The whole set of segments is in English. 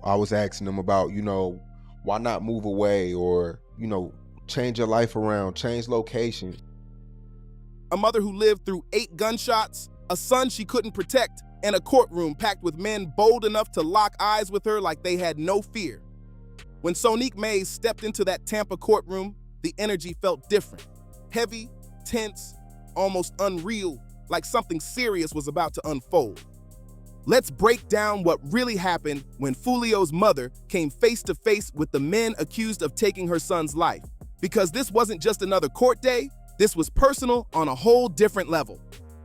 I was asking them about, why not move away or, change your life around, change location. A mother who lived through 8 gunshots, a son she couldn't protect, and a courtroom packed with men bold enough to lock eyes with her like they had no fear. When Sonique Mays stepped into that Tampa courtroom, the energy felt different. Heavy, tense, almost unreal, like something serious was about to unfold. Let's break down what really happened when Foolio's mother came face to face with the men accused of taking her son's life. Because this wasn't just another court day, this was personal on a whole different level.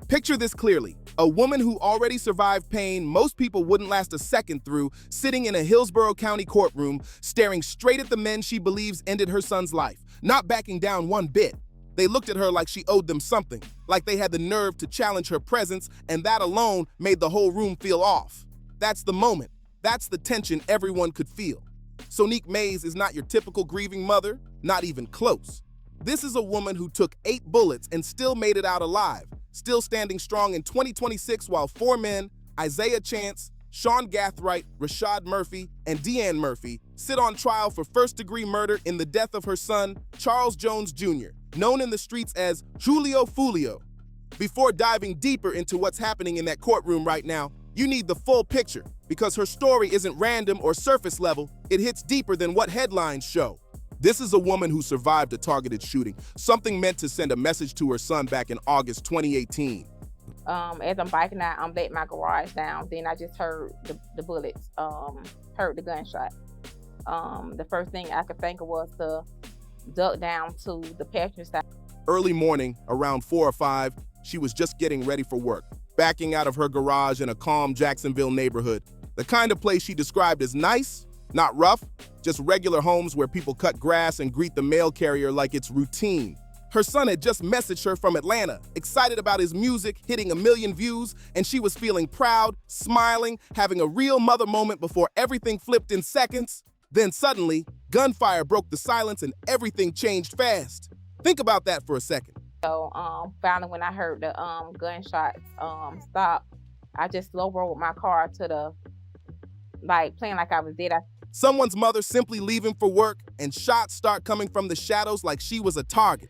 Picture this clearly. A woman who already survived pain most people wouldn't last a second through, sitting in a Hillsborough County courtroom, staring straight at the men she believes ended her son's life, not backing down one bit. They looked at her like she owed them something, like they had the nerve to challenge her presence, and that alone made the whole room feel off. That's the moment. That's the tension everyone could feel. Sonique Mays is not your typical grieving mother, not even close. This is a woman who took 8 bullets and still made it out alive, still standing strong in 2026 while 4 men, Isaiah Chance, Sean Gathright, Rashad Murphy, and Deanne Murphy, sit on trial for first-degree murder in the death of her son, Charles Jones Jr., known in the streets as Julio Foolio. Before diving deeper into what's happening in that courtroom right now, you need the full picture, because her story isn't random or surface level, it hits deeper than what headlines show. This is a woman who survived a targeted shooting, something meant to send a message to her son back in August 2018. As I'm biking out, I'm letting my garage down. Then I just heard the bullets, heard the gunshot. The first thing I could think of was to duck down to the passenger side. Early morning, around 4 or 5, she was just getting ready for work, backing out of her garage in a calm Jacksonville neighborhood. The kind of place she described as nice, not rough, just regular homes where people cut grass and greet the mail carrier like it's routine. Her son had just messaged her from Atlanta, excited about his music hitting 1 million views, and she was feeling proud, smiling, having a real mother moment before everything flipped in seconds. Then suddenly, gunfire broke the silence and everything changed fast. Think about that for a second. So finally when I heard the gunshots stop, I just slow rolled my car to the, playing like I was dead. Someone's mother simply leaving for work and shots start coming from the shadows like she was a target.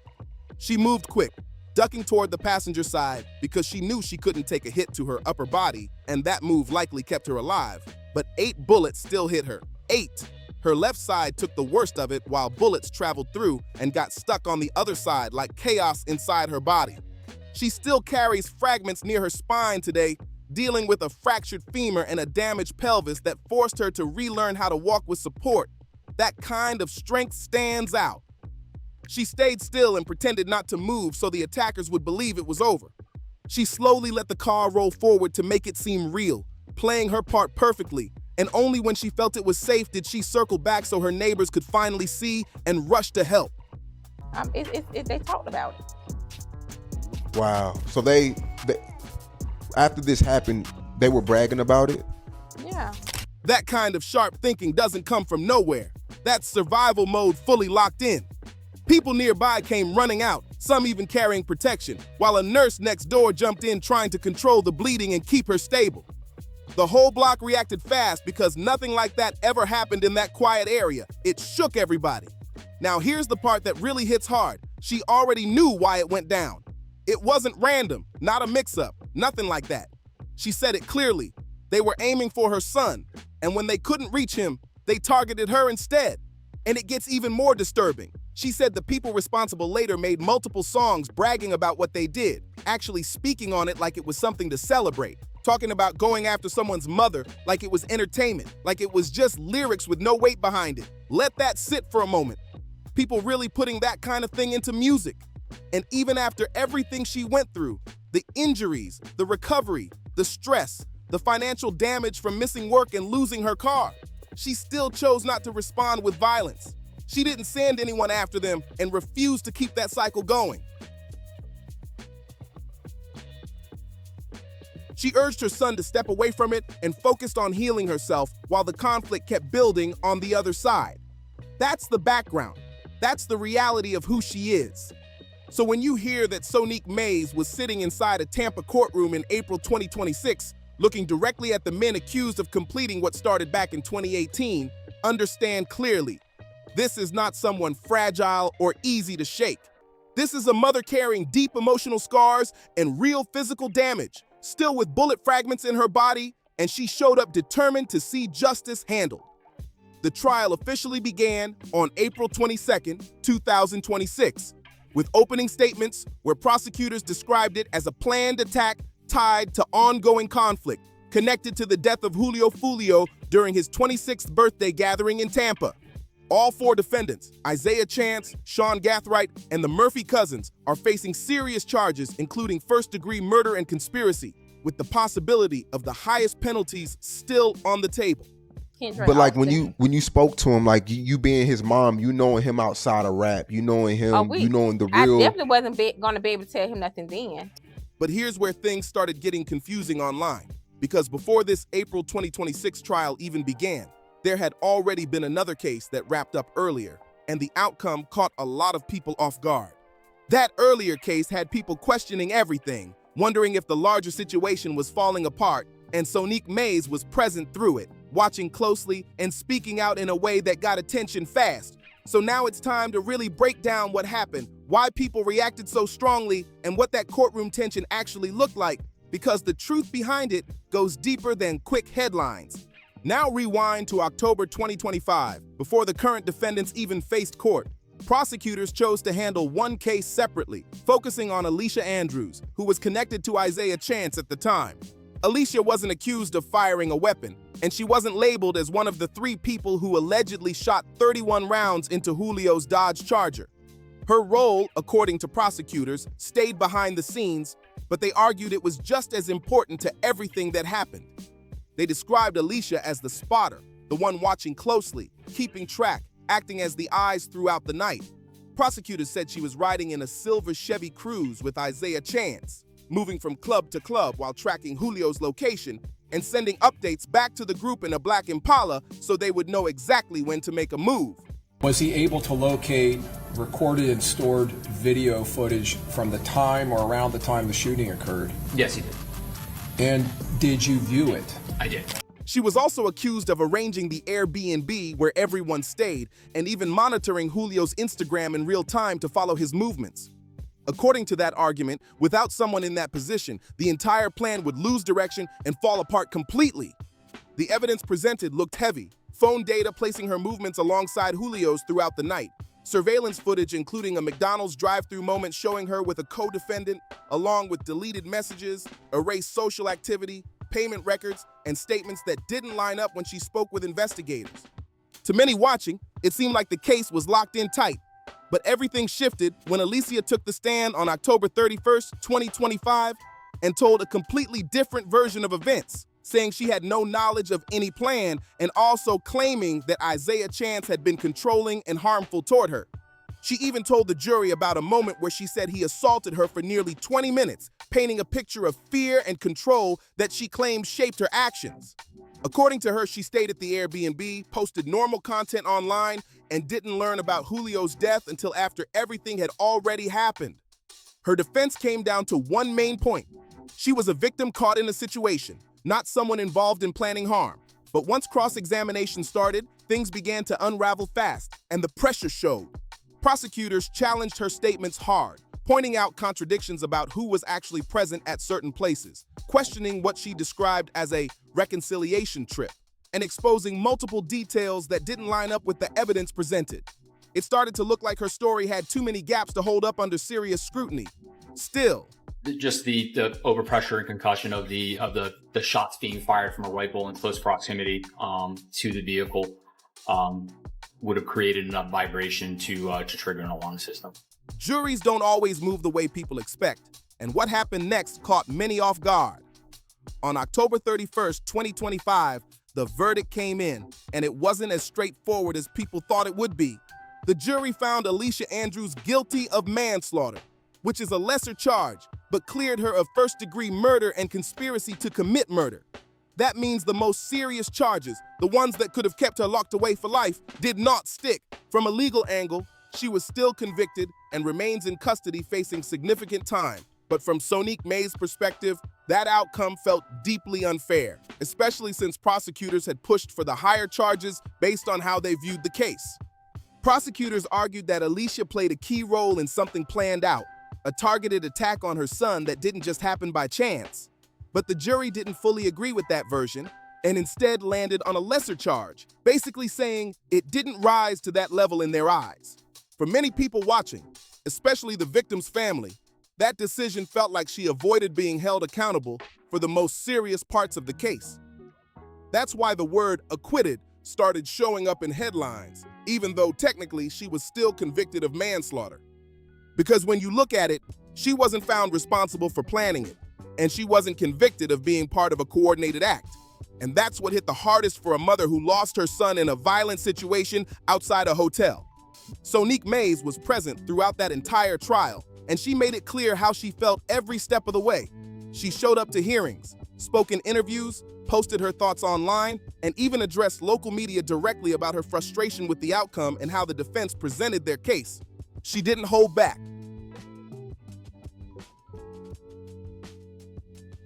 She moved quick, ducking toward the passenger side because she knew she couldn't take a hit to her upper body, and that move likely kept her alive. But 8 bullets still hit her. 8! Her left side took the worst of it while bullets traveled through and got stuck on the other side like chaos inside her body. She still carries fragments near her spine today, dealing with a fractured femur and a damaged pelvis that forced her to relearn how to walk with support. That kind of strength stands out. She stayed still and pretended not to move so the attackers would believe it was over. She slowly let the car roll forward to make it seem real, playing her part perfectly, and only when she felt it was safe did she circle back so her neighbors could finally see and rush to help. They talked about it. Wow. So they after this happened, they were bragging about it? Yeah. That kind of sharp thinking doesn't come from nowhere. That's survival mode fully locked in. People nearby came running out, some even carrying protection, while a nurse next door jumped in trying to control the bleeding and keep her stable. The whole block reacted fast because nothing like that ever happened in that quiet area. It shook everybody. Now here's the part that really hits hard. She already knew why it went down. It wasn't random, not a mix-up, nothing like that. She said it clearly. They were aiming for her son, and when they couldn't reach him, they targeted her instead. And it gets even more disturbing. She said the people responsible later made multiple songs bragging about what they did, actually speaking on it like it was something to celebrate, talking about going after someone's mother like it was entertainment, like it was just lyrics with no weight behind it. Let that sit for a moment. People really putting that kind of thing into music. And even after everything she went through, the injuries, the recovery, the stress, the financial damage from missing work and losing her car, she still chose not to respond with violence. She didn't send anyone after them and refused to keep that cycle going. She urged her son to step away from it and focused on healing herself while the conflict kept building on the other side. That's the background. That's the reality of who she is. So when you hear that Sonique Mays was sitting inside a Tampa courtroom in April 2026, Looking directly at the men accused of completing what started back in 2018, understand clearly, this is not someone fragile or easy to shake. This is a mother carrying deep emotional scars and real physical damage, still with bullet fragments in her body, and she showed up determined to see justice handled. The trial officially began on April 22, 2026, with opening statements where prosecutors described it as a planned attack tied to ongoing conflict connected to the death of Foolio during his 26th birthday gathering in Tampa. All four defendants, Isaiah Chance, Sean Gathright, and the Murphy cousins, are facing serious charges, including first-degree murder and conspiracy, with the possibility of the highest penalties still on the table. But like when you spoke to him, like you being his mom, you knowing him outside of rap, you knowing him, you knowing the real. I definitely wasn't going to be able to tell him nothing then. But here's where things started getting confusing online, because before this April 2026 trial even began, there had already been another case that wrapped up earlier, and the outcome caught a lot of people off guard. That earlier case had people questioning everything, wondering if the larger situation was falling apart, and Sonique Mays was present through it, watching closely and speaking out in a way that got attention fast. So now it's time to really break down what happened, why people reacted so strongly, and what that courtroom tension actually looked like, because the truth behind it goes deeper than quick headlines. Now rewind to October 2025, before the current defendants even faced court. Prosecutors chose to handle one case separately, focusing on Alicia Andrews, who was connected to Isaiah Chance at the time. Alicia wasn't accused of firing a weapon, and she wasn't labeled as one of the 3 people who allegedly shot 31 rounds into Julio's Dodge Charger. Her role, according to prosecutors, stayed behind the scenes, but they argued it was just as important to everything that happened. They described Alicia as the spotter, the one watching closely, keeping track, acting as the eyes throughout the night. Prosecutors said she was riding in a silver Chevy Cruze with Isaiah Chance, moving from club to club while tracking Julio's location and sending updates back to the group in a black Impala so they would know exactly when to make a move. Was he able to locate recorded and stored video footage from the time or around the time the shooting occurred? Yes, he did. And did you view it? I did. She was also accused of arranging the Airbnb where everyone stayed and even monitoring Julio's Instagram in real time to follow his movements. According to that argument, without someone in that position, the entire plan would lose direction and fall apart completely. The evidence presented looked heavy, phone data placing her movements alongside Julio's throughout the night, surveillance footage including a McDonald's drive-thru moment showing her with a co-defendant, along with deleted messages, erased social activity, payment records, and statements that didn't line up when she spoke with investigators. To many watching, it seemed like the case was locked in tight. But everything shifted when Alicia took the stand on October 31st, 2025, and told a completely different version of events, saying she had no knowledge of any plan and also claiming that Isaiah Chance had been controlling and harmful toward her. She even told the jury about a moment where she said he assaulted her for nearly 20 minutes, painting a picture of fear and control that she claimed shaped her actions. According to her, she stayed at the Airbnb, posted normal content online, and didn't learn about Julio's death until after everything had already happened. Her defense came down to one main point. She was a victim caught in a situation, not someone involved in planning harm. But once cross-examination started, things began to unravel fast, and the pressure showed. Prosecutors challenged her statements hard, pointing out contradictions about who was actually present at certain places, questioning what she described as a reconciliation trip, and exposing multiple details that didn't line up with the evidence presented. It started to look like her story had too many gaps to hold up under serious scrutiny. Still, just the overpressure and concussion of the shots being fired from a rifle in close proximity to the vehicle would have created enough vibration to trigger an alarm system. Juries don't always move the way people expect, and what happened next caught many off guard. On October 31st, 2025, the verdict came in, and it wasn't as straightforward as people thought it would be. The jury found Alicia Andrews guilty of manslaughter, which is a lesser charge, but cleared her of first-degree murder and conspiracy to commit murder. That means the most serious charges, the ones that could have kept her locked away for life, did not stick. From a legal angle, she was still convicted and remains in custody facing significant time. But from Sonique May's perspective, that outcome felt deeply unfair, especially since prosecutors had pushed for the higher charges based on how they viewed the case. Prosecutors argued that Alicia played a key role in something planned out, a targeted attack on her son that didn't just happen by chance. But the jury didn't fully agree with that version and instead landed on a lesser charge, basically saying it didn't rise to that level in their eyes. For many people watching, especially the victim's family, that decision felt like she avoided being held accountable for the most serious parts of the case. That's why the word acquitted started showing up in headlines, even though technically she was still convicted of manslaughter. Because when you look at it, she wasn't found responsible for planning it, and she wasn't convicted of being part of a coordinated act. And that's what hit the hardest for a mother who lost her son in a violent situation outside a hotel. Sonique Mays was present throughout that entire trial, and she made it clear how she felt every step of the way. She showed up to hearings, spoke in interviews, posted her thoughts online, and even addressed local media directly about her frustration with the outcome and how the defense presented their case. She didn't hold back.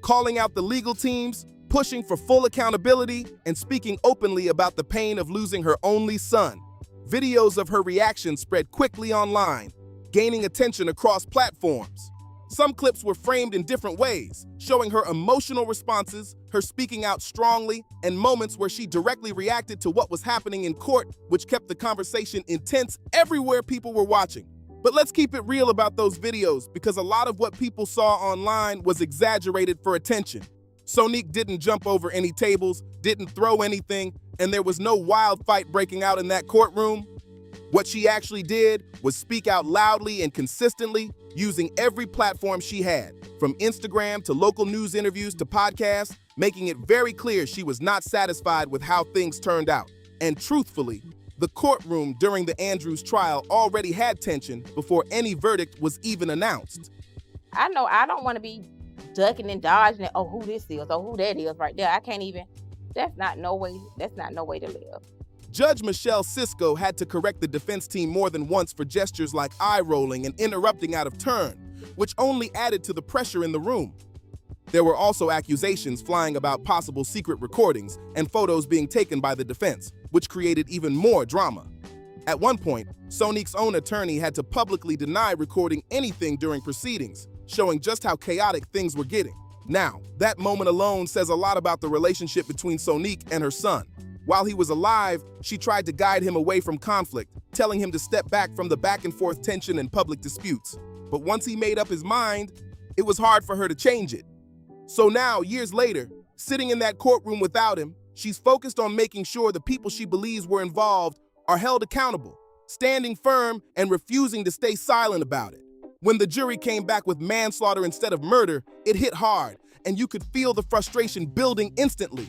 Calling out the legal teams, pushing for full accountability, and speaking openly about the pain of losing her only son. Videos of her reaction spread quickly online, gaining attention across platforms. Some clips were framed in different ways, showing her emotional responses, her speaking out strongly, and moments where she directly reacted to what was happening in court, which kept the conversation intense everywhere people were watching. But let's keep it real about those videos, because a lot of what people saw online was exaggerated for attention. Sonique didn't jump over any tables, didn't throw anything, and there was no wild fight breaking out in that courtroom. What she actually did was speak out loudly and consistently, using every platform she had, from Instagram to local news interviews to podcasts, making it very clear she was not satisfied with how things turned out. And truthfully, the courtroom during the Andrews trial already had tension before any verdict was even announced. I know I don't want to be ducking and dodging it. Oh, who this is, or who that is right there. I can't even. That's not no way to live. Judge Michelle Cisco had to correct the defense team more than once for gestures like eye-rolling and interrupting out of turn, which only added to the pressure in the room. There were also accusations flying about possible secret recordings and photos being taken by the defense, which created even more drama. At one point, Sonique's own attorney had to publicly deny recording anything during proceedings, showing just how chaotic things were getting. Now, that moment alone says a lot about the relationship between Sonique and her son. While he was alive, she tried to guide him away from conflict, telling him to step back from the back-and-forth tension and public disputes. But once he made up his mind, it was hard for her to change it. So now, years later, sitting in that courtroom without him, she's focused on making sure the people she believes were involved are held accountable, standing firm and refusing to stay silent about it. When the jury came back with manslaughter instead of murder, it hit hard, and you could feel the frustration building instantly.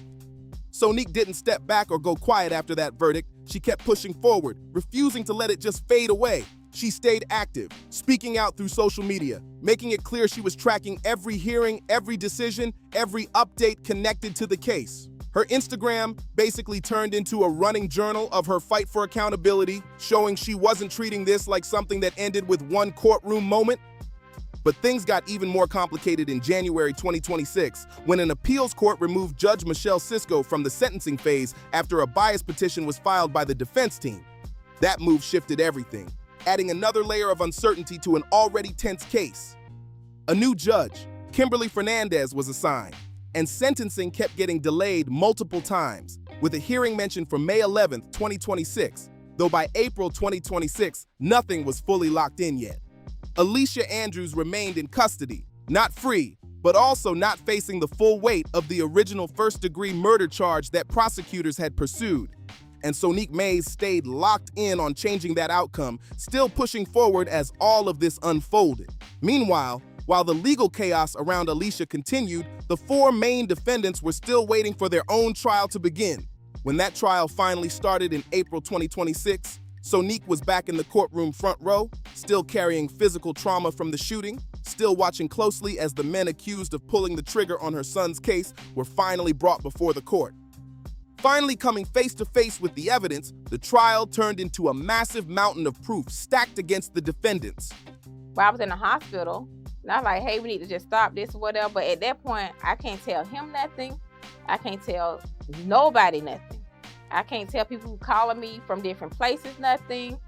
Sonique didn't step back or go quiet after that verdict. She kept pushing forward, refusing to let it just fade away. She stayed active, speaking out through social media, making it clear she was tracking every hearing, every decision, every update connected to the case. Her Instagram basically turned into a running journal of her fight for accountability, showing she wasn't treating this like something that ended with one courtroom moment. But things got even more complicated in January 2026, when an appeals court removed Judge Michelle Cisco from the sentencing phase after a bias petition was filed by the defense team. That move shifted everything, adding another layer of uncertainty to an already tense case. A new judge, Kimberly Fernandez, was assigned, and sentencing kept getting delayed multiple times, with a hearing mentioned for May 11th, 2026, though by April 2026, nothing was fully locked in yet. Alicia Andrews remained in custody, not free, but also not facing the full weight of the original first-degree murder charge that prosecutors had pursued. And Sonique Mays stayed locked in on changing that outcome, still pushing forward as all of this unfolded. Meanwhile, while the legal chaos around Alicia continued, the four main defendants were still waiting for their own trial to begin. When that trial finally started in April 2026, Sonique was back in the courtroom front row, still carrying physical trauma from the shooting, still watching closely as the men accused of pulling the trigger on her son's case were finally brought before the court. Finally coming face to face with the evidence, the trial turned into a massive mountain of proof stacked against the defendants. While I was in the hospital, Not like, hey, we need to just stop this or whatever. But at that point, I can't tell him nothing. I can't tell nobody nothing. I can't tell people who calling me from different places nothing.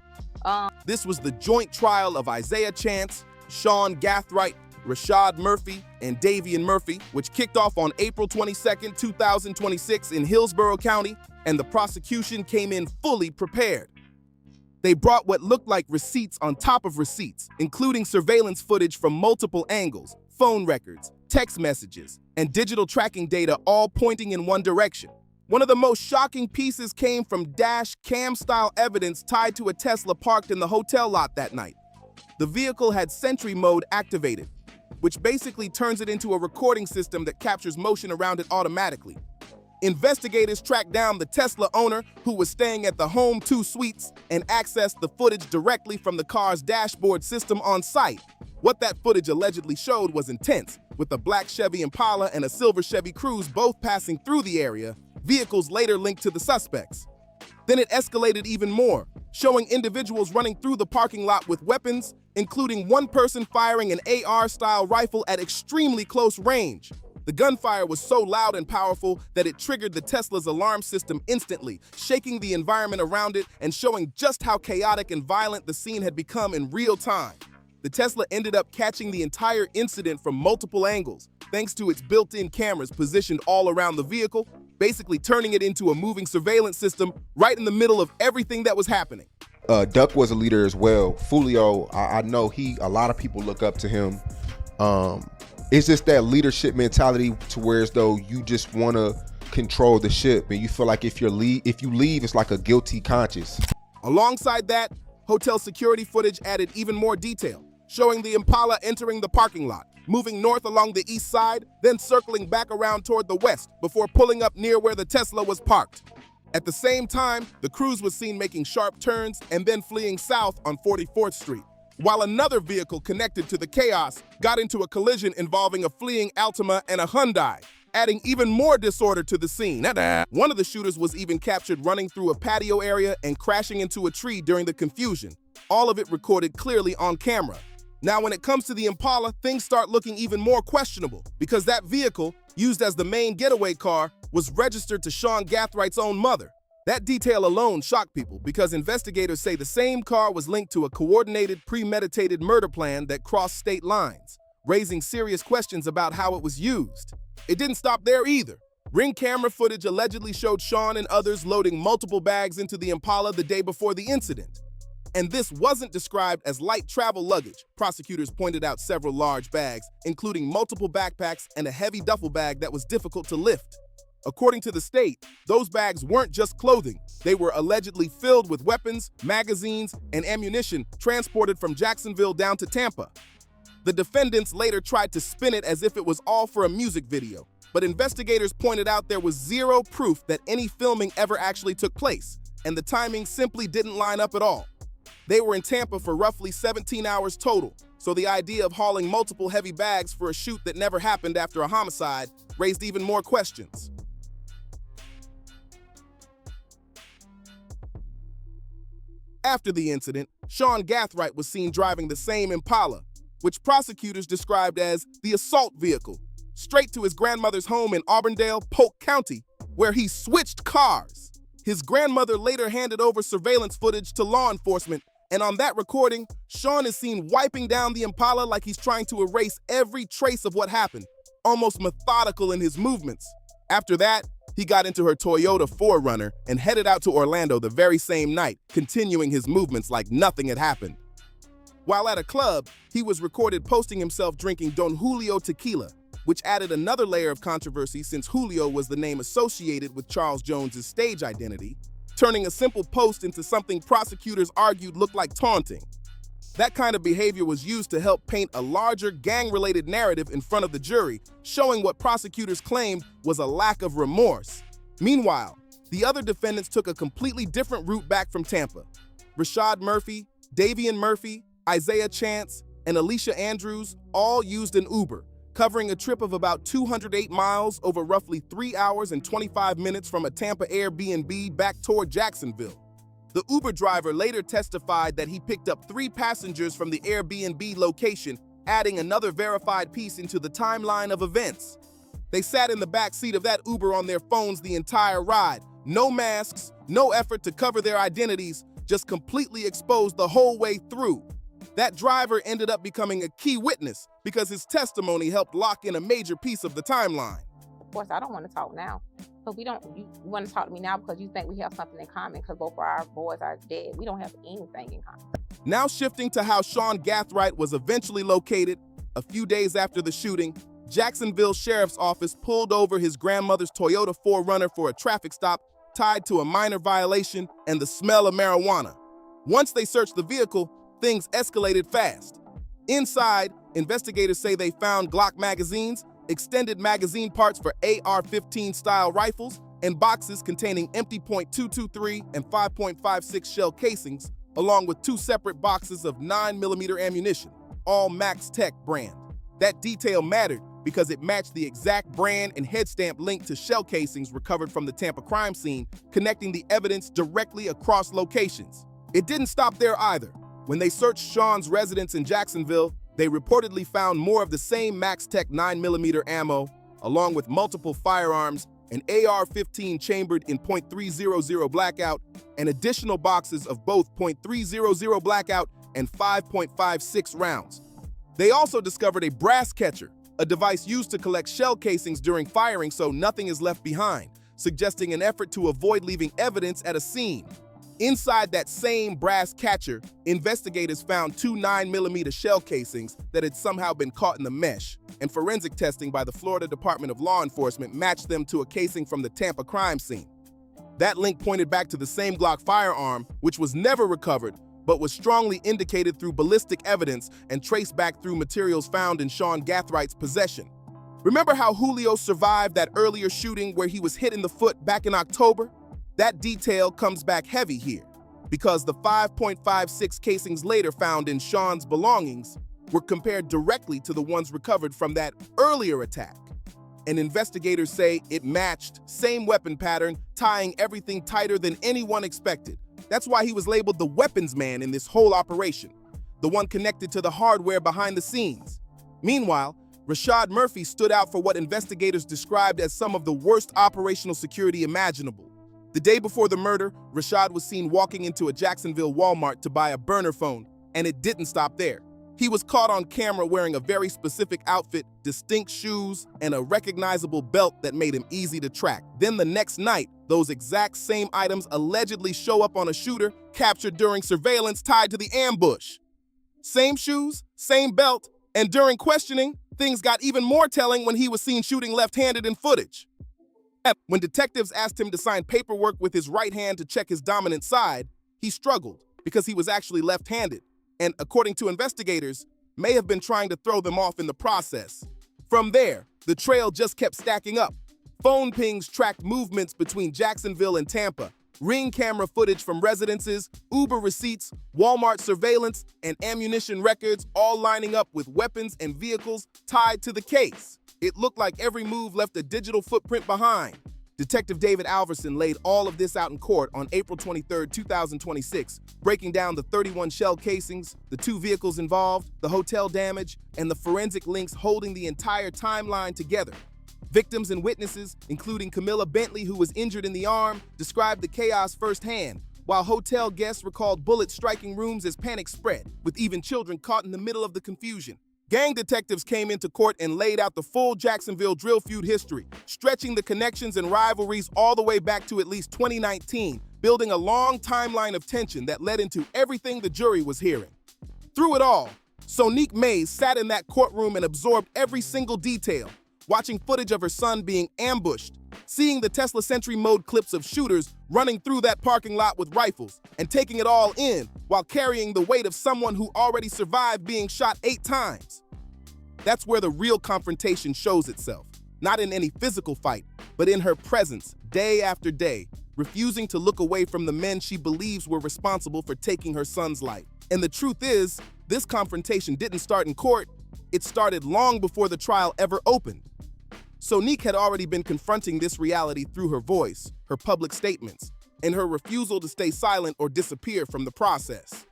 This was the joint trial of Isaiah Chance, Sean Gathright, Rashad Murphy, and Davian Murphy, which kicked off on April 22nd, 2026 in Hillsborough County, and the prosecution came in fully prepared. They brought what looked like receipts on top of receipts, including surveillance footage from multiple angles, phone records, text messages, and digital tracking data, all pointing in one direction. One of the most shocking pieces came from dash cam-style evidence tied to a Tesla parked in the hotel lot that night. The vehicle had Sentry mode activated, which basically turns it into a recording system that captures motion around it automatically. Investigators tracked down the Tesla owner, who was staying at the Home 2 Suites, and accessed the footage directly from the car's dashboard system on site. What that footage allegedly showed was intense, with a black Chevy Impala and a silver Chevy Cruze both passing through the area, vehicles later linked to the suspects. Then it escalated even more, showing individuals running through the parking lot with weapons, including one person firing an AR-style rifle at extremely close range. The gunfire was so loud and powerful that it triggered the Tesla's alarm system instantly, shaking the environment around it and showing just how chaotic and violent the scene had become in real time. The Tesla ended up catching the entire incident from multiple angles, thanks to its built-in cameras positioned all around the vehicle, basically turning it into a moving surveillance system right in the middle of everything that was happening. Duck was a leader as well. Foolio, I know a lot of people look up to him. It's just that leadership mentality to where as though you just want to control the ship, and you feel like if you leave, it's like a guilty conscience. Alongside that, hotel security footage added even more detail, showing the Impala entering the parking lot, moving north along the east side, then circling back around toward the west before pulling up near where the Tesla was parked. At the same time, the Cruze was seen making sharp turns and then fleeing south on 44th Street, while another vehicle connected to the chaos got into a collision involving a fleeing Altima and a Hyundai, adding even more disorder to the scene. One of the shooters was even captured running through a patio area and crashing into a tree during the confusion, all of it recorded clearly on camera. Now, when it comes to the Impala, things start looking even more questionable because that vehicle, used as the main getaway car, was registered to Sean Gathright's own mother. That detail alone shocked people because investigators say the same car was linked to a coordinated, premeditated murder plan that crossed state lines, raising serious questions about how it was used. It didn't stop there either. Ring camera footage allegedly showed Sean and others loading multiple bags into the Impala the day before the incident. And this wasn't described as light travel luggage. Prosecutors pointed out several large bags, including multiple backpacks and a heavy duffel bag that was difficult to lift. According to the state, those bags weren't just clothing. They were allegedly filled with weapons, magazines, and ammunition transported from Jacksonville down to Tampa. The defendants later tried to spin it as if it was all for a music video, but investigators pointed out there was zero proof that any filming ever actually took place, and the timing simply didn't line up at all. They were in Tampa for roughly 17 hours total, so the idea of hauling multiple heavy bags for a shoot that never happened after a homicide raised even more questions. After the incident, Sean Gathright was seen driving the same Impala, which prosecutors described as the assault vehicle, straight to his grandmother's home in Auburndale, Polk County, where he switched cars. His grandmother later handed over surveillance footage to law enforcement, and on that recording, Sean is seen wiping down the Impala like he's trying to erase every trace of what happened, almost methodical in his movements. After that, he got into her Toyota 4Runner and headed out to Orlando the very same night, continuing his movements like nothing had happened. While at a club, he was recorded posting himself drinking Don Julio tequila, which added another layer of controversy since Julio was the name associated with Charles Jones's stage identity, turning a simple post into something prosecutors argued looked like taunting. That kind of behavior was used to help paint a larger gang-related narrative in front of the jury, showing what prosecutors claimed was a lack of remorse. Meanwhile, the other defendants took a completely different route back from Tampa. Rashad Murphy, Davian Murphy, Isaiah Chance, and Alicia Andrews all used an Uber, covering a trip of about 208 miles over roughly 3 hours and 25 minutes from a Tampa Airbnb back toward Jacksonville. The Uber driver later testified that he picked up 3 passengers from the Airbnb location adding another verified piece into the timeline of events. They sat in the back seat of that Uber on their phones the entire ride. No masks, no effort to cover their identities, just completely exposed the whole way through. That driver ended up becoming a key witness because his testimony helped lock in a major piece of the timeline. Of course, I don't want to talk now. But you want to talk to me now because you think we have something in common because both of our boys are dead. We don't have anything in common. Now shifting to how Sean Gathright was eventually located, a few days after the shooting, Jacksonville Sheriff's Office pulled over his grandmother's Toyota 4Runner for a traffic stop tied to a minor violation and the smell of marijuana. Once they searched the vehicle, things escalated fast. Inside, investigators say they found Glock magazines, extended magazine parts for AR-15 style rifles, and boxes containing empty .223 and 5.56 shell casings, along with 2 separate boxes of 9mm ammunition, all Max Tech brand. That detail mattered because it matched the exact brand and head stamp linked to shell casings recovered from the Tampa crime scene, connecting the evidence directly across locations. It didn't stop there either. When they searched Sean's residence in Jacksonville, they reportedly found more of the same Max Tech 9mm ammo, along with multiple firearms, an AR-15 chambered in .300 blackout, and additional boxes of both .300 blackout and 5.56 rounds. They also discovered a brass catcher, a device used to collect shell casings during firing so nothing is left behind, suggesting an effort to avoid leaving evidence at a scene. Inside that same brass catcher, investigators found 2 9mm shell casings that had somehow been caught in the mesh, and forensic testing by the Florida Department of Law Enforcement matched them to a casing from the Tampa crime scene. That link pointed back to the same Glock firearm, which was never recovered, but was strongly indicated through ballistic evidence and traced back through materials found in Sean Gathright's possession. Remember how Foolio survived that earlier shooting where he was hit in the foot back in October? That detail comes back heavy here, because the 5.56 casings later found in Sean's belongings were compared directly to the ones recovered from that earlier attack. And investigators say it matched, same weapon pattern, tying everything tighter than anyone expected. That's why he was labeled the weapons man in this whole operation, the one connected to the hardware behind the scenes. Meanwhile, Rashad Murphy stood out for what investigators described as some of the worst operational security imaginable. The day before the murder, Rashad was seen walking into a Jacksonville Walmart to buy a burner phone, and it didn't stop there. He was caught on camera wearing a very specific outfit, distinct shoes, and a recognizable belt that made him easy to track. Then the next night, those exact same items allegedly show up on a shooter captured during surveillance tied to the ambush. Same shoes, same belt, and during questioning, things got even more telling when he was seen shooting left-handed in footage. When detectives asked him to sign paperwork with his right hand to check his dominant side, he struggled because he was actually left-handed, and according to investigators, may have been trying to throw them off in the process. From there, the trail just kept stacking up. Phone pings tracked movements between Jacksonville and Tampa, Ring camera footage from residences, Uber receipts, Walmart surveillance, and ammunition records all lining up with weapons and vehicles tied to the case. It looked like every move left a digital footprint behind. Detective David Alverson laid all of this out in court on April 23, 2026, breaking down the 31 shell casings, the 2 vehicles involved, the hotel damage, and the forensic links holding the entire timeline together. Victims and witnesses, including Camilla Bentley, who was injured in the arm, described the chaos firsthand, while hotel guests recalled bullets striking rooms as panic spread, with even children caught in the middle of the confusion. Gang detectives came into court and laid out the full Jacksonville drill feud history, stretching the connections and rivalries all the way back to at least 2019, building a long timeline of tension that led into everything the jury was hearing. Through it all, Sonique Mays sat in that courtroom and absorbed every single detail, watching footage of her son being ambushed, seeing the Tesla Sentry mode clips of shooters running through that parking lot with rifles, and taking it all in while carrying the weight of someone who already survived being shot 8 times. That's where the real confrontation shows itself, not in any physical fight, but in her presence day after day, refusing to look away from the men she believes were responsible for taking her son's life. And the truth is, this confrontation didn't start in court, it started long before the trial ever opened. Sonique had already been confronting this reality through her voice, her public statements, and her refusal to stay silent or disappear from the process.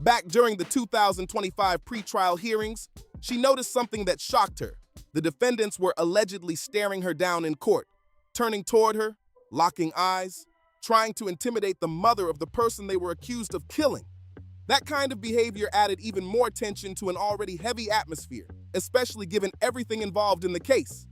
Back during the 2025 pretrial hearings, she noticed something that shocked her. The defendants were allegedly staring her down in court, turning toward her, locking eyes, trying to intimidate the mother of the person they were accused of killing. That kind of behavior added even more tension to an already heavy atmosphere, especially given everything involved in the case.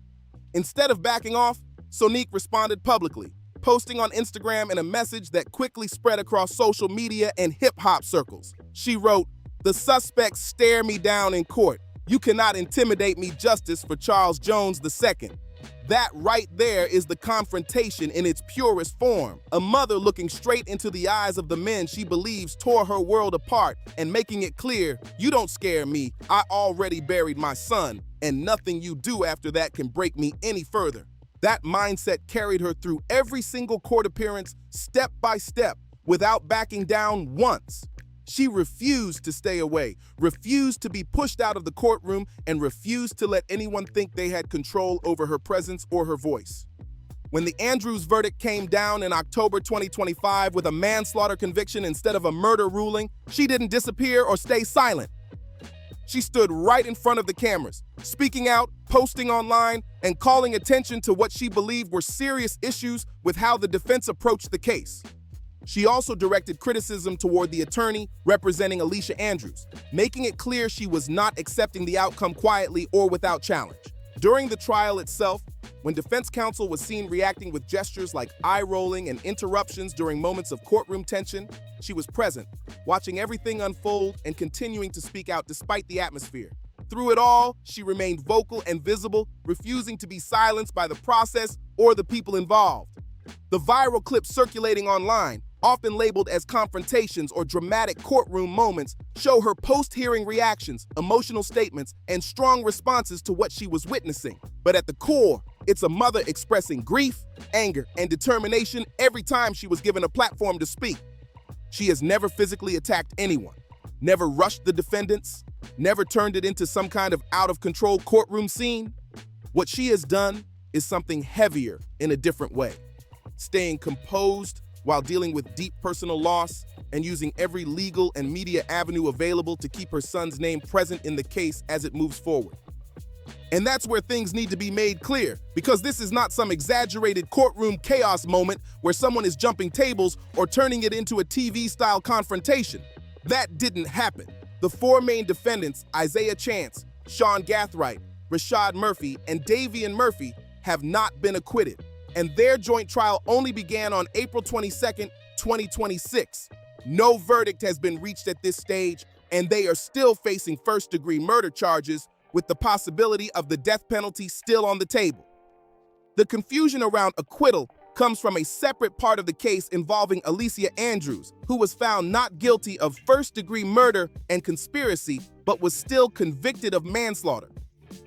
Instead of backing off, Sonique responded publicly, posting on Instagram in a message that quickly spread across social media and hip-hop circles. She wrote, "The suspects stare me down in court. You cannot intimidate me, justice for Charles Jones II." That right there is the confrontation in its purest form. A mother looking straight into the eyes of the men she believes tore her world apart and making it clear, "You don't scare me. I already buried my son, and nothing you do after that can break me any further." That mindset carried her through every single court appearance, step by step, without backing down once. She refused to stay away, refused to be pushed out of the courtroom, and refused to let anyone think they had control over her presence or her voice. When the Andrews verdict came down in October 2025 with a manslaughter conviction instead of a murder ruling, she didn't disappear or stay silent. She stood right in front of the cameras, speaking out, posting online, and calling attention to what she believed were serious issues with how the defense approached the case. She also directed criticism toward the attorney representing Alicia Andrews, making it clear she was not accepting the outcome quietly or without challenge. During the trial itself, when defense counsel was seen reacting with gestures like eye-rolling and interruptions during moments of courtroom tension, she was present, watching everything unfold and continuing to speak out despite the atmosphere. Through it all, she remained vocal and visible, refusing to be silenced by the process or the people involved. The viral clips circulating online, often labeled as confrontations or dramatic courtroom moments, show her post-hearing reactions, emotional statements, and strong responses to what she was witnessing. But at the core, it's a mother expressing grief, anger, and determination every time she was given a platform to speak. She has never physically attacked anyone, never rushed the defendants, never turned it into some kind of out-of-control courtroom scene. What she has done is something heavier in a different way, staying composed while dealing with deep personal loss and using every legal and media avenue available to keep her son's name present in the case as it moves forward. And that's where things need to be made clear, because this is not some exaggerated courtroom chaos moment where someone is jumping tables or turning it into a TV-style confrontation. That didn't happen. The four main defendants, Isaiah Chance, Sean Gathright, Rashad Murphy, and Davian Murphy, have not been acquitted, and their joint trial only began on April 22nd, 2026. No verdict has been reached at this stage, and they are still facing first-degree murder charges with the possibility of the death penalty still on the table. The confusion around acquittal comes from a separate part of the case involving Alicia Andrews, who was found not guilty of first-degree murder and conspiracy, but was still convicted of manslaughter.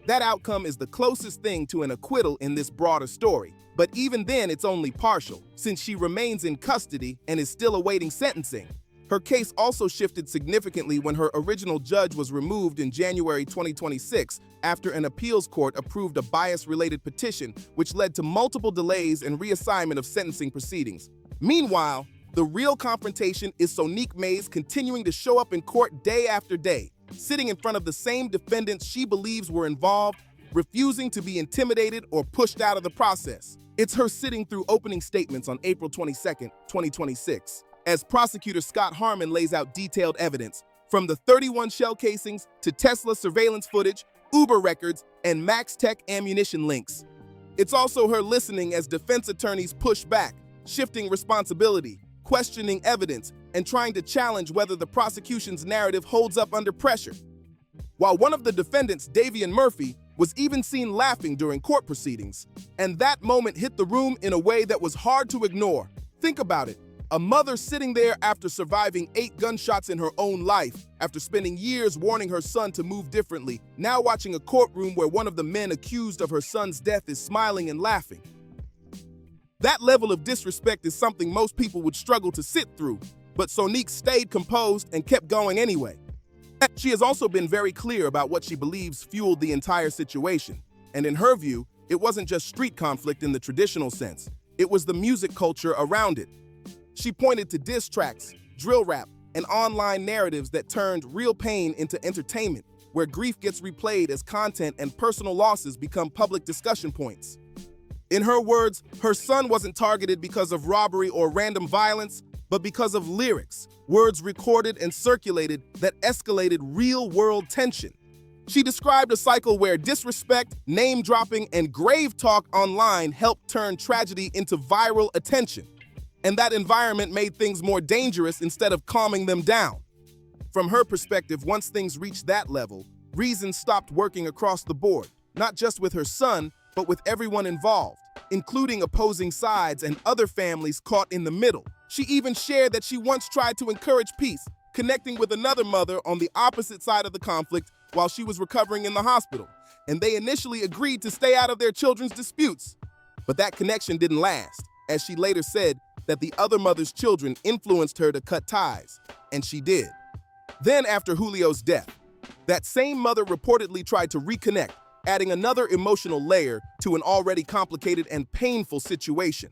That outcome is the closest thing to an acquittal in this broader story, but even then it's only partial, since she remains in custody and is still awaiting sentencing. Her case also shifted significantly when her original judge was removed in January 2026 after an appeals court approved a bias-related petition, which led to multiple delays and reassignment of sentencing proceedings. Meanwhile, the real confrontation is Sonique Mays continuing to show up in court day after day, sitting in front of the same defendants she believes were involved, refusing to be intimidated or pushed out of the process. It's her sitting through opening statements on April 22nd, 2026. As prosecutor Scott Harmon lays out detailed evidence, from the 31 shell casings to Tesla surveillance footage, Uber records, and Max Tech ammunition links. It's also her listening as defense attorneys push back, shifting responsibility, questioning evidence, and trying to challenge whether the prosecution's narrative holds up under pressure. While one of the defendants, Davian Murphy, was even seen laughing during court proceedings, and that moment hit the room in a way that was hard to ignore. Think about it. A mother sitting there after surviving 8 gunshots in her own life, after spending years warning her son to move differently, now watching a courtroom where one of the men accused of her son's death is smiling and laughing. That level of disrespect is something most people would struggle to sit through, but Sonique stayed composed and kept going anyway. She has also been very clear about what she believes fueled the entire situation, and in her view, it wasn't just street conflict in the traditional sense, it was the music culture around it. She pointed to diss tracks, drill rap, and online narratives that turned real pain into entertainment, where grief gets replayed as content and personal losses become public discussion points. In her words, her son wasn't targeted because of robbery or random violence, but because of lyrics, words recorded and circulated that escalated real-world tension. She described a cycle where disrespect, name-dropping, and grave talk online helped turn tragedy into viral attention. And that environment made things more dangerous instead of calming them down. From her perspective, once things reached that level, reason stopped working across the board, not just with her son, but with everyone involved, including opposing sides and other families caught in the middle. She even shared that she once tried to encourage peace, connecting with another mother on the opposite side of the conflict while she was recovering in the hospital, and they initially agreed to stay out of their children's disputes. But that connection didn't last, as she later said that the other mother's children influenced her to cut ties, and she did. Then, after Julio's death, that same mother reportedly tried to reconnect, adding another emotional layer to an already complicated and painful situation.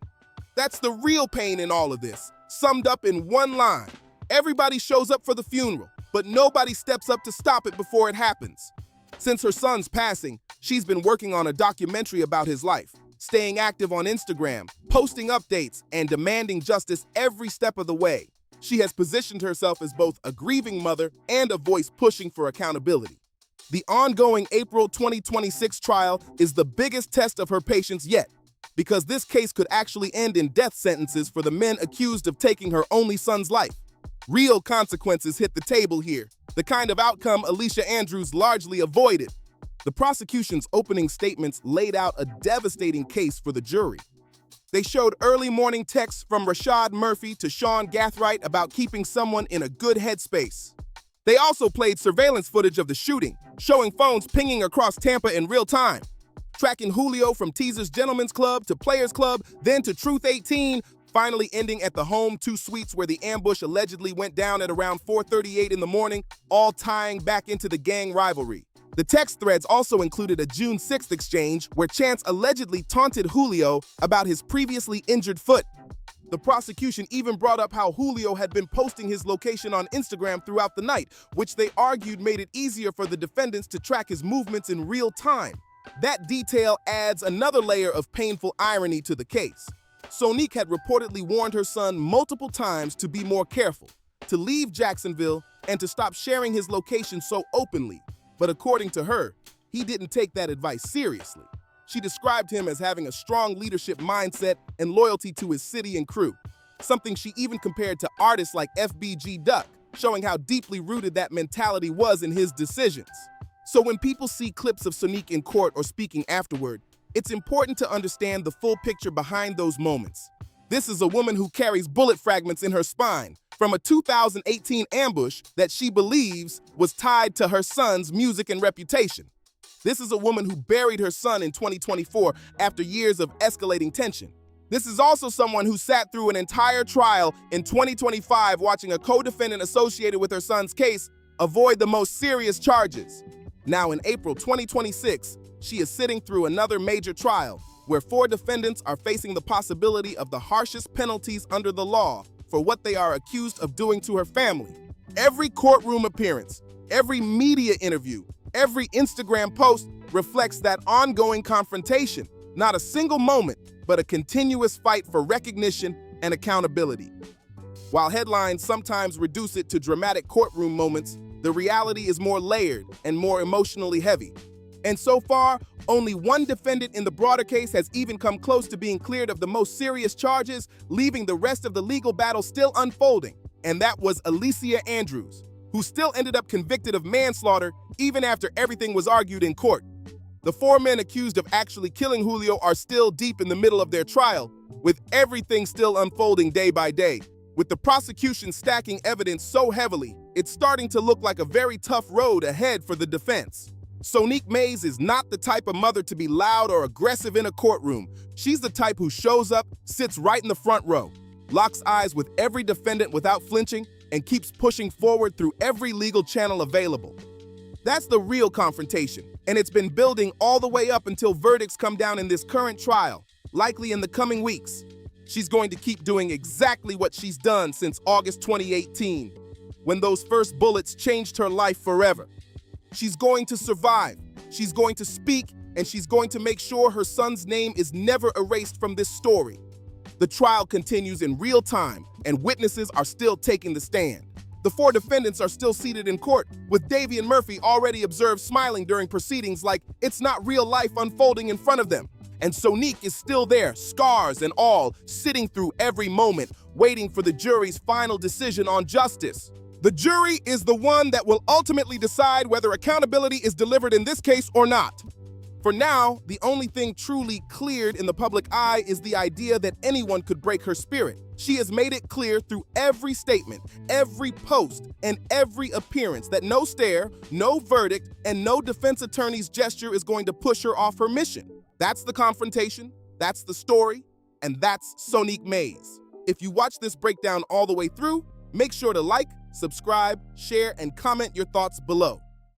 That's the real pain in all of this, summed up in one line. Everybody shows up for the funeral, but nobody steps up to stop it before it happens. Since her son's passing, she's been working on a documentary about his life, staying active on Instagram, posting updates, and demanding justice every step of the way. She has positioned herself as both a grieving mother and a voice pushing for accountability. The ongoing April 2026 trial is the biggest test of her patience yet, because this case could actually end in death sentences for the men accused of taking her only son's life. Real consequences hit the table here, the kind of outcome Alicia Andrews largely avoided. The prosecution's opening statements laid out a devastating case for the jury. They showed early morning texts from Rashad Murphy to Sean Gathright about keeping someone in a good headspace. They also played surveillance footage of the shooting, showing phones pinging across Tampa in real time, tracking Julio from Teaser's Gentlemen's Club to Players Club, then to Truth 18, finally ending at the home 2 suites where the ambush allegedly went down at around 4:38 in the morning, all tying back into the gang rivalry. The text threads also included a June 6th exchange where Chance allegedly taunted Julio about his previously injured foot. The prosecution even brought up how Julio had been posting his location on Instagram throughout the night, which they argued made it easier for the defendants to track his movements in real time. That detail adds another layer of painful irony to the case. Sonique had reportedly warned her son multiple times to be more careful, to leave Jacksonville, and to stop sharing his location so openly. But according to her, he didn't take that advice seriously. She described him as having a strong leadership mindset and loyalty to his city and crew, something she even compared to artists like FBG Duck, showing how deeply rooted that mentality was in his decisions. So when people see clips of Sonique in court or speaking afterward, it's important to understand the full picture behind those moments. This is a woman who carries bullet fragments in her spine from a 2018 ambush that she believes was tied to her son's music and reputation. This is a woman who buried her son in 2024 after years of escalating tension. This is also someone who sat through an entire trial in 2025 watching a co-defendant associated with her son's case avoid the most serious charges. Now in April 2026, she is sitting through another major trial where 4 defendants are facing the possibility of the harshest penalties under the law for what they are accused of doing to her family. Every courtroom appearance, every media interview, every Instagram post reflects that ongoing confrontation, not a single moment, but a continuous fight for recognition and accountability. While headlines sometimes reduce it to dramatic courtroom moments, the reality is more layered and more emotionally heavy. And so far, only one defendant in the broader case has even come close to being cleared of the most serious charges, leaving the rest of the legal battle still unfolding. And that was Alicia Andrews, who still ended up convicted of manslaughter even after everything was argued in court. The 4 men accused of actually killing Julio are still deep in the middle of their trial, with everything still unfolding day by day. With the prosecution stacking evidence so heavily, it's starting to look like a very tough road ahead for the defense. Sonique Mays is not the type of mother to be loud or aggressive in a courtroom. She's the type who shows up, sits right in the front row, locks eyes with every defendant without flinching, and keeps pushing forward through every legal channel available. That's the real confrontation, and it's been building all the way up until verdicts come down in this current trial, likely in the coming weeks. She's going to keep doing exactly what she's done since August 2018, when those first bullets changed her life forever. She's going to survive. She's going to speak, and she's going to make sure her son's name is never erased from this story. The trial continues in real time, and witnesses are still taking the stand. The 4 defendants are still seated in court, with Davian Murphy already observed smiling during proceedings like it's not real life unfolding in front of them. And Sonique is still there, scars and all, sitting through every moment, waiting for the jury's final decision on justice. The jury is the one that will ultimately decide whether accountability is delivered in this case or not. For now, the only thing truly cleared in the public eye is the idea that anyone could break her spirit. She has made it clear through every statement, every post, and every appearance that no stare, no verdict, and no defense attorney's gesture is going to push her off her mission. That's the confrontation, that's the story, and that's Sonique Mays. If you watch this breakdown all the way through, make sure to like, subscribe, share, and comment your thoughts below.